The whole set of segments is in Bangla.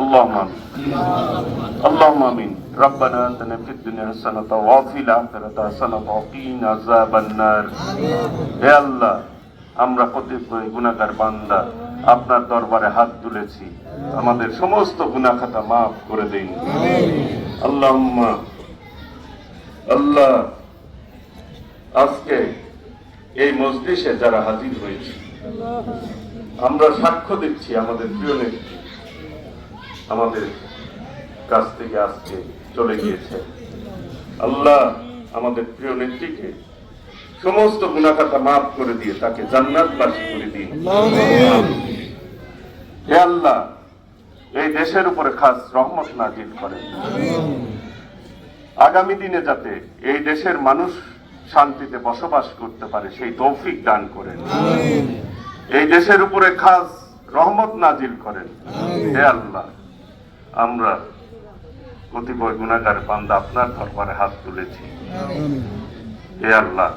اللهم آمين اللهم آمين ربنا آتنا في الدنيا حسنة وفي الآخرة حسنة وقنا عذاب النار হে আল্লাহ, আমরা কতিপয় গুনাহগার বান্দা আপনার দরবারে হাত তুলেছি, আমাদের সমস্ত গুনাহ খাতা মাফ করে দিন। আল্লাহুম্মা আল্লাহ, আজকে এই মজলিসে যারা হাজির হয়েছে, আমরা সাক্ষ্য দিচ্ছি আমাদের প্রিয় নেত্রী আমাদের কাছ থেকে আজকে চলে গিয়েছে। আল্লাহ, আমাদের প্রিয় নেত্রীকে সমস্ত গুনাহ খাতা মাফ করে দিয়ে তাকে জান্নাতবাসী করে দিন। হে আল্লাহ, এই দেশের উপরে খাস রহমত নাজিল করেন। আগামী দিনে যাতে এই দেশের মানুষ শান্তিতে বসবাস করতে পারে সেই তৌফিক দান করেন। এই দেশের উপরে খাস রহমত নাজিল করেন। হে আল্লাহ, আমরা কতিপয় গুনাহগার বান্দা আপনার দরবারে হাত তুলেছি। হে আল্লাহ,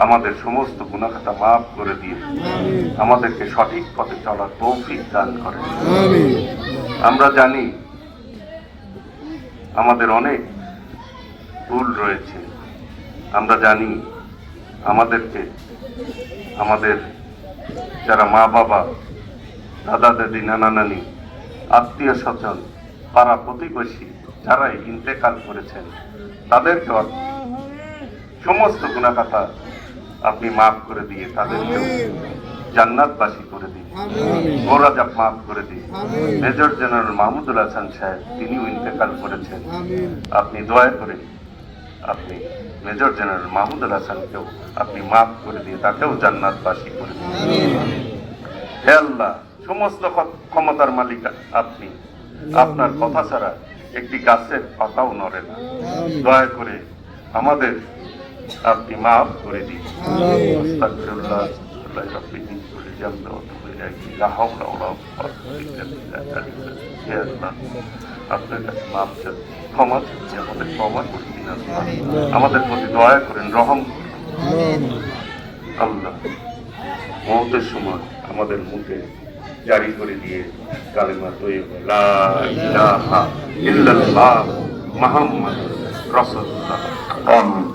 আমাদের সমস্ত গুনাহ খাতা মাফ করে দিয়ে আমাদেরকে সঠিক পথে চলার তৌফিক দান করেন। আমরা জানি আমাদের অনেক ভুল রয়েছে, আমরা জানি আমাদেরকে আমাদের যারা মা বাবা, দাদা দাদি, নানা নানি, আত্মীয় স্বজন, পাড়া প্রতিবেশী যারাই ইন্তেকাল করেছেন তাদেরকে সমস্ত গুনাহ খাতা আপনি মাফ করে দিয়ে তাদেরকে জান্নাতবাসী করে দিন। গোরাজাব মাফ করে দিন। মেজর জেনারেল মাহমুদুল হাসান সাহেব, তিনিও ইন্তেকাল করেছেন, আপনি দয়া করে আপনি মেজর জেনারেল মাহমুদুল হাসানকেও আপনি মাফ করে দিয়ে তাকেও জান্নাতবাসী করে দিন। হে আল্লাহ, সমস্ত ক্ষমতার মালিক আপনি, আপনার কথা ছাড়া একটি গাছের পাতাও নড়ে না। দয়া করে আমাদের আপনি মাফ করে দিন। আস্তাগফিরুল্লাহ আপনার কাছে মাফ চাচ্ছি, ক্ষমা চাচ্ছি, আমাদের ক্ষমা করে দিন। আমাদের প্রতি দয়া করেন, রহম করেন। আল্লাহ, মওতের সময় আমাদের মুখে জারি করে দিয়ে কালেমা তৈয়বা লা ইলাহা ইল্লাল্লাহ মুহাম্মাদুর রাসূলুল্লাহ। আমিন।